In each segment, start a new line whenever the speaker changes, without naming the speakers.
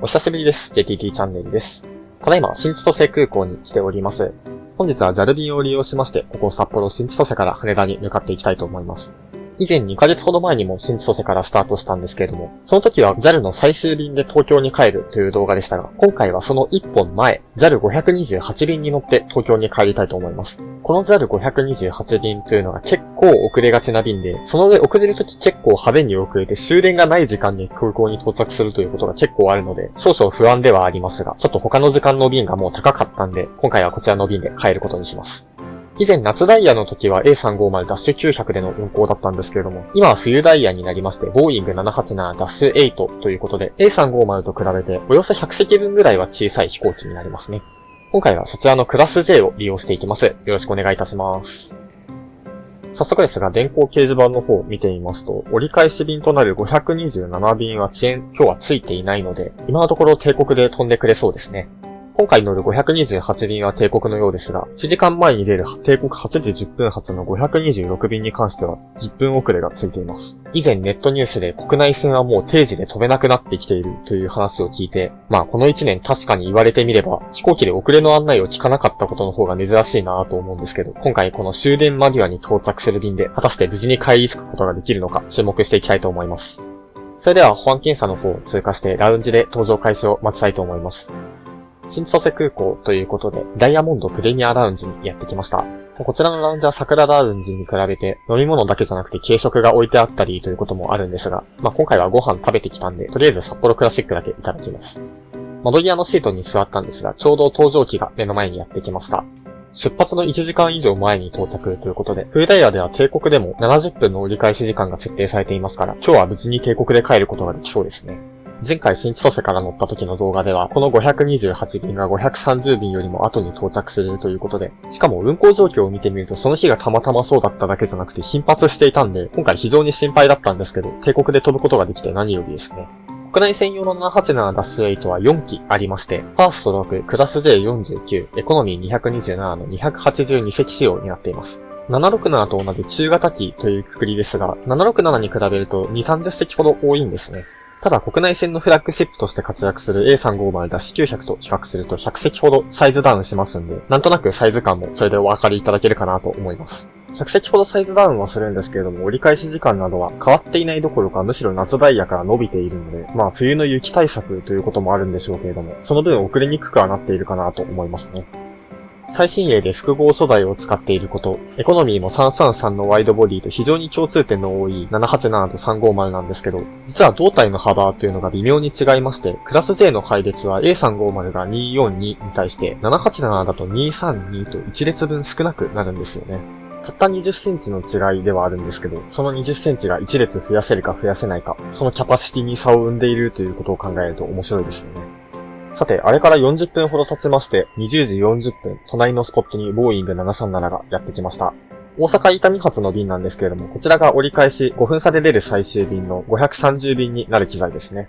お久しぶりです。JTT チャンネルです。ただいま、新千歳空港に来ております。本日は JAL 便を利用しまして、ここ札幌新千歳から羽田に向かっていきたいと思います。以前2ヶ月ほど前にも新千歳からスタートしたんですけれども、その時は JAL の最終便で東京に帰るという動画でしたが、今回はその1本前、JAL528 便に乗って東京に帰りたいと思います。この JAL528 便というのが結構遅れがちな便で、その上遅れる時結構派手に遅れて終電がない時間に空港に到着するということが結構あるので、少々不安ではありますが、ちょっと他の時間の便がもう高かったんで、今回はこちらの便で帰ることにします。以前夏ダイヤの時は A350-900 での運行だったんですけれども、今は冬ダイヤになりまして、ボーイング787-8ということで、A350 と比べておよそ100席分ぐらいは小さい飛行機になりますね。今回はそちらのクラス J を利用していきます。よろしくお願いいたします。早速ですが、電光掲示板の方を見てみますと、折り返し便となる527便は遅延、今日はついていないので、今のところ定刻で飛んでくれそうですね。今回乗る528便は定刻のようですが、1時間前に出る定刻8時10分発の526便に関しては10分遅れがついています。以前ネットニュースで国内線はもう定時で飛べなくなってきているという話を聞いて、この1年確かに言われてみれば、飛行機で遅れの案内を聞かなかったことの方が珍しいなと思うんですけど、今回この終電間際に到着する便で、果たして無事に帰り着くことができるのか注目していきたいと思います。それでは保安検査の方を通過してラウンジで搭乗開始を待ちたいと思います。新千歳空港ということで、ダイヤモンドプレミアラウンジにやってきました。こちらのラウンジは桜ラウンジに比べて飲み物だけじゃなくて軽食が置いてあったりということもあるんですが、今回はご飯食べてきたんで、とりあえず札幌クラシックだけいただきます。窓際のシートに座ったんですが、ちょうど搭乗機が目の前にやってきました。出発の1時間以上前に到着ということで、冬ダイヤでは定刻でも70分の折り返し時間が設定されていますから、今日は無事に定刻で帰ることができそうですね。前回新千歳から乗った時の動画では、この528便が530便よりも後に到着するということで、しかも運行状況を見てみるとその日がたまたまそうだっただけじゃなくて頻発していたんで、今回非常に心配だったんですけど、定刻で飛ぶことができて何よりですね。国内専用の787-8は4機ありまして、ファースト6、クラス J49、エコノミー227の282席仕様になっています。767と同じ中型機というくくりですが、767に比べると2、30席ほど多いんですね。ただ国内線のフラッグシップとして活躍する A350-900 と比較すると100席ほどサイズダウンしますんで、なんとなくサイズ感もそれでお分かりいただけるかなと思います。100席ほどサイズダウンはするんですけれども、折り返し時間などは変わっていないどころかむしろ夏ダイヤから伸びているので、冬の雪対策ということもあるんでしょうけれども、その分遅れにくくはなっているかなと思いますね。最新鋭で複合素材を使っていること、エコノミーも333のワイドボディと非常に共通点の多い787と350なんですけど、実は胴体の幅というのが微妙に違いまして、クラス J の配列は A350 が242に対して787だと232と1列分少なくなるんですよね。たった20センチの違いではあるんですけど、その20センチが1列増やせるか増やせないか、そのキャパシティに差を生んでいるということを考えると面白いですよね。さて、あれから40分ほど経ちまして、20時40分、隣のスポットにボーイング737がやってきました。大阪伊丹発の便なんですけれども、こちらが折り返し5分差で出る最終便の530便になる機材ですね。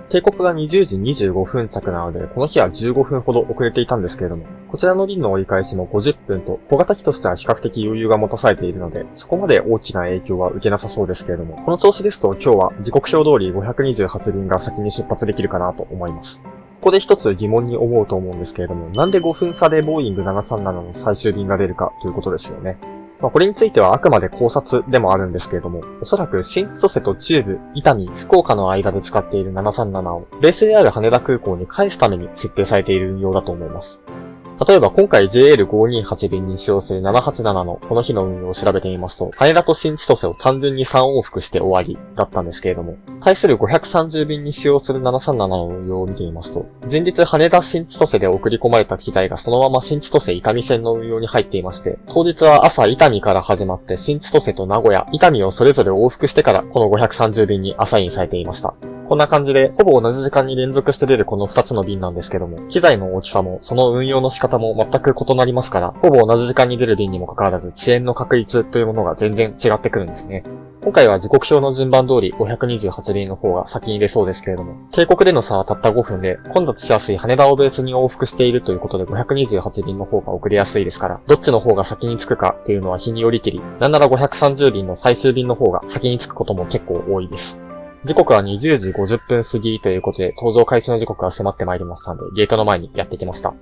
定刻が20時25分着なので、この日は15分ほど遅れていたんですけれども、こちらの便の折り返しも50分と、小型機としては比較的余裕が持たされているので、そこまで大きな影響は受けなさそうですけれども、この調子ですと今日は時刻表通り528便が先に出発できるかなと思います。ここで一つ疑問に思うと思うんですけれども、なんで5分差でボーイング737の最終便が出るかということですよね。これについてはあくまで考察でもあるんですけれども、おそらく新千歳と中部、伊丹、福岡の間で使っている737をベースである羽田空港に返すために設定されている運用だと思います。例えば今回 JL528 便に使用する787のこの日の運用を調べてみますと、羽田と新千歳を単純に3往復して終わりだったんですけれども、対する530便に使用する737の運用を見てみますと、前日羽田新千歳で送り込まれた機体がそのまま新千歳伊丹線の運用に入っていまして、当日は朝伊丹から始まって新千歳と名古屋、伊丹をそれぞれ往復してからこの530便にアサインされていました。こんな感じで、ほぼ同じ時間に連続して出るこの2つの便なんですけども、機材の大きさも、その運用の仕方も全く異なりますから、ほぼ同じ時間に出る便にもかかわらず、遅延の確率というものが全然違ってくるんですね。今回は時刻表の順番通り528便の方が先に出そうですけれども、定刻での差はたった5分で、混雑しやすい羽田をベースに往復しているということで528便の方が遅れやすいですから、どっちの方が先に着くかというのは日によりきり、なんなら530便の最終便の方が先に着くことも結構多いです。時刻は20時50分過ぎということで、搭乗開始の時刻が迫ってまいりましたので、ゲートの前にやってきました。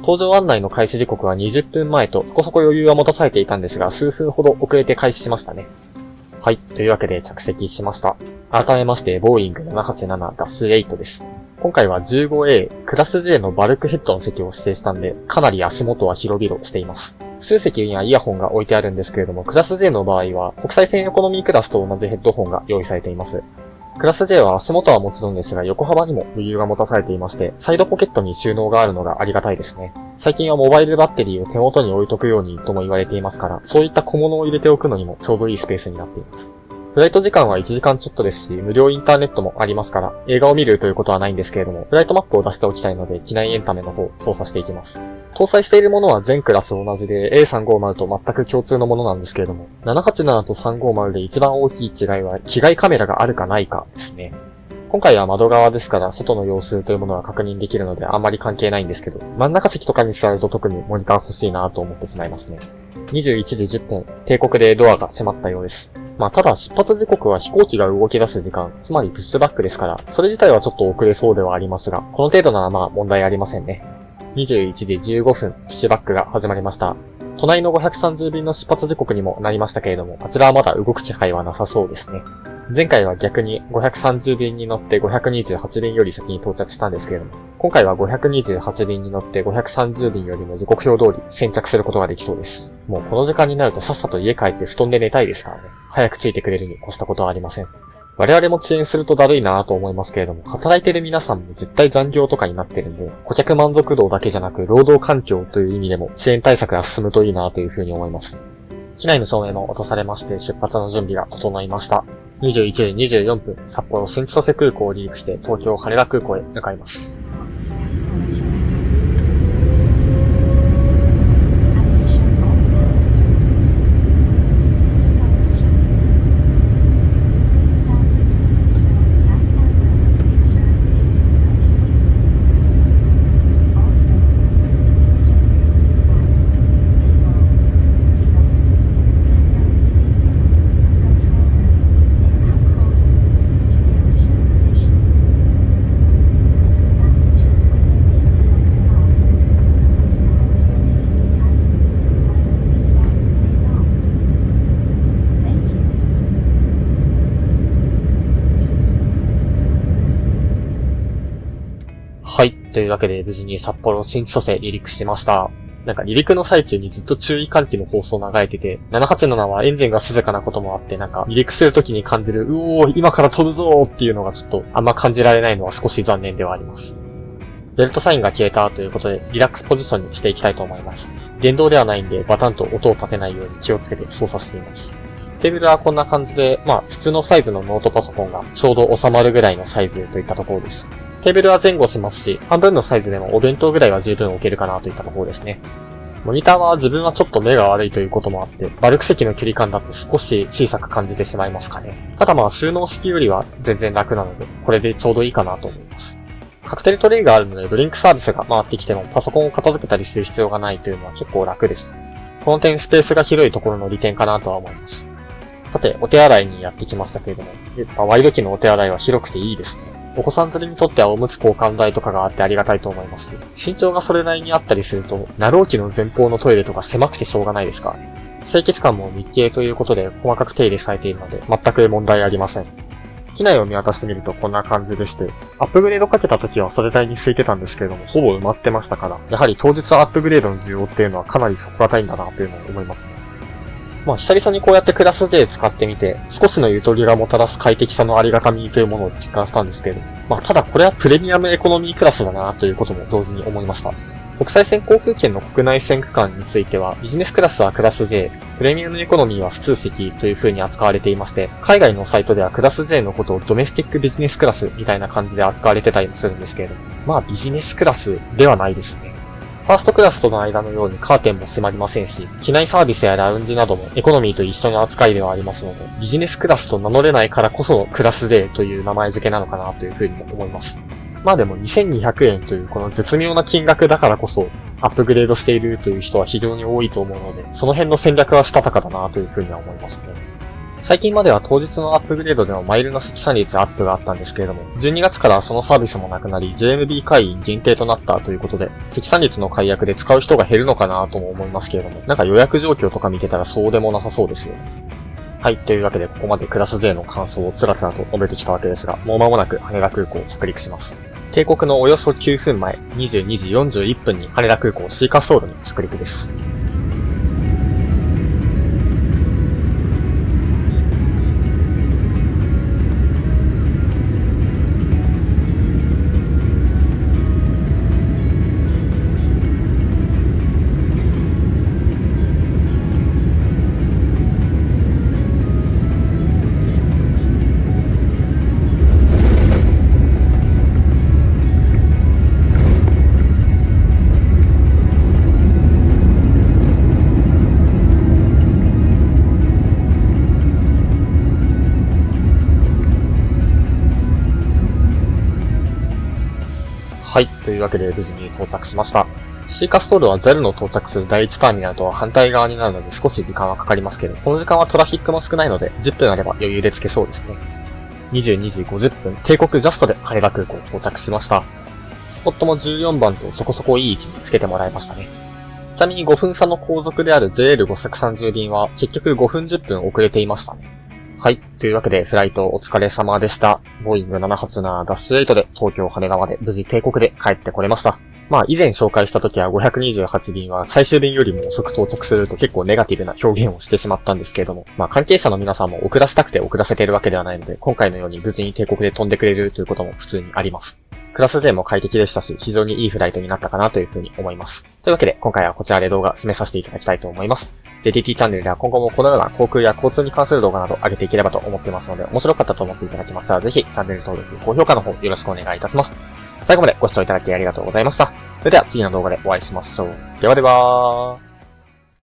搭乗案内の開始時刻は20分前とそこそこ余裕は持たされていたんですが、数分ほど遅れて開始しましたね。はい。というわけで着席しました。改めまして、ボーイング 787-8 です。今回は 15A クラス J のバルクヘッドの席を指定したんで、かなり足元は広々しています。数席にはイヤホンが置いてあるんですけれども、クラス J の場合は国際線エコノミークラスと同じヘッドホンが用意されています。クラス J は足元はもちろんですが、横幅にも余裕が持たされていまして、サイドポケットに収納があるのがありがたいですね。最近はモバイルバッテリーを手元に置いとくようにとも言われていますから、そういった小物を入れておくのにもちょうどいいスペースになっています。フライト時間は1時間ちょっとですし、無料インターネットもありますから、映画を見るということはないんですけれども、フライトマップを出しておきたいので、機内エンタメの方、操作していきます。搭載しているものは全クラス同じで、A350 と全く共通のものなんですけれども、787と350で一番大きい違いは、機外カメラがあるかないかですね。今回は窓側ですから、外の様子というものは確認できるので、あんまり関係ないんですけど、真ん中席とかに座ると特にモニター欲しいなと思ってしまいますね。21時10分、帝国でドアが閉まったようです。ただ出発時刻は飛行機が動き出す時間、つまりプッシュバックですから、それ自体はちょっと遅れそうではありますが、この程度なら問題ありませんね。21時15分、プッシュバックが始まりました。隣の530便の出発時刻にもなりましたけれども、あちらはまだ動く気配はなさそうですね。前回は逆に530便に乗って528便より先に到着したんですけれども、今回は528便に乗って530便よりも時刻表通り先着することができそうです。もうこの時間になるとさっさと家帰って布団で寝たいですからね。早く着いてくれるに越したことはありません。我々も遅延するとだるいなぁと思いますけれども、働いてる皆さんも絶対残業とかになってるんで、顧客満足度だけじゃなく労働環境という意味でも遅延対策が進むといいなぁというふうに思います。機内の照明も落とされまして出発の準備が整いました。21時24分、札幌新千歳空港を離陸して東京羽田空港へ向かいます。はい。というわけで無事に札幌新千歳離陸しました。離陸の最中にずっと注意喚起の放送流れてて、787はエンジンが静かなこともあって、離陸するときに感じる、今から飛ぶぞーっていうのがちょっとあんま感じられないのは少し残念ではあります。ベルトサインが消えたということで、リラックスポジションにしていきたいと思います。電動ではないんで、バタンと音を立てないように気をつけて操作しています。テーブルはこんな感じで、普通のサイズのノートパソコンがちょうど収まるぐらいのサイズといったところです。テーブルは前後しますし、半分のサイズでもお弁当ぐらいは十分置けるかなといったところですね。モニターは自分はちょっと目が悪いということもあって、バルク席の距離感だと少し小さく感じてしまいますかね。ただ収納式よりは全然楽なので、これでちょうどいいかなと思います。カクテルトレイがあるのでドリンクサービスが回ってきてもパソコンを片付けたりする必要がないというのは結構楽です。この点スペースが広いところの利点かなとは思います。さて、お手洗いにやってきましたけれども、やっぱワイド機のお手洗いは広くていいですね。お子さん連れにとってはおむつ交換台とかがあってありがたいと思いますし、身長がそれなりにあったりすると、ナロー機の前方のトイレとか狭くてしょうがないですからね。清潔感も日系ということで細かく手入れされているので、全く問題ありません。機内を見渡してみるとこんな感じでして、アップグレードかけた時はそれなりに空いてたんですけれども、ほぼ埋まってましたから、やはり当日アップグレードの需要っていうのはかなり底堅いんだなというのを思いますね。久々にこうやってクラス J 使ってみて、少しのゆとりがもたらす快適さのありがたみというものを実感したんですけれども、ただこれはプレミアムエコノミークラスだなということも同時に思いました。国際線航空券の国内線区間については、ビジネスクラスはクラス J、プレミアムエコノミーは普通席という風に扱われていまして、海外のサイトではクラス J のことをドメスティックビジネスクラスみたいな感じで扱われてたりもするんですけれども、ビジネスクラスではないですね。ファーストクラスとの間のようにカーテンも閉まりませんし、機内サービスやラウンジなどもエコノミーと一緒の扱いではありますので、ビジネスクラスと名乗れないからこそのクラス J という名前付けなのかなというふうにも思います。でも2200円というこの絶妙な金額だからこそ、アップグレードしているという人は非常に多いと思うので、その辺の戦略はしたたかだなというふうには思いますね。最近までは当日のアップグレードでのマイルの積算率アップがあったんですけれども、12月からそのサービスもなくなり、JMB 会員限定となったということで、積算率の解約で使う人が減るのかなとも思いますけれども、なんか予約状況とか見てたらそうでもなさそうですよね。はい、というわけでここまでクラス J の感想をつらつらと述べてきたわけですが、もう間もなく羽田空港を着陸します。定刻のおよそ9分前、22時41分に羽田空港シーカーソウルに着陸です。はい。というわけで無事に到着しました。シーカスソールは JAL の到着する第1ターミナルとは反対側になるので少し時間はかかりますけど、この時間はトラフィックも少ないので10分あれば余裕で着けそうですね。22時50分、定刻ジャストで羽田空港到着しました。スポットも14番とそこそこいい位置につけてもらいましたね。ちなみに5分差の後続である JL530 便は結局5分10分遅れていましたね。はい。というわけで、フライトお疲れ様でした。ボーイング787-8で東京羽田まで無事定刻で帰ってこれました。まあ、以前紹介した時は528便は最終便よりも遅く到着すると結構ネガティブな表現をしてしまったんですけれども、まあ、関係者の皆さんも遅らせたくて遅らせているわけではないので、今回のように無事に定刻で飛んでくれるということも普通にあります。クラス J も快適でしたし、非常にいいフライトになったかなというふうに思います。というわけで、今回はこちらで動画進めさせていただきたいと思います。JTT チャンネルでは今後もこのような航空や交通に関する動画など上げていければと思っていますので、面白かったと思っていただけましたら、ぜひチャンネル登録、高評価の方よろしくお願いいたします。最後までご視聴いただきありがとうございました。それでは次の動画でお会いしましょう。ではでは。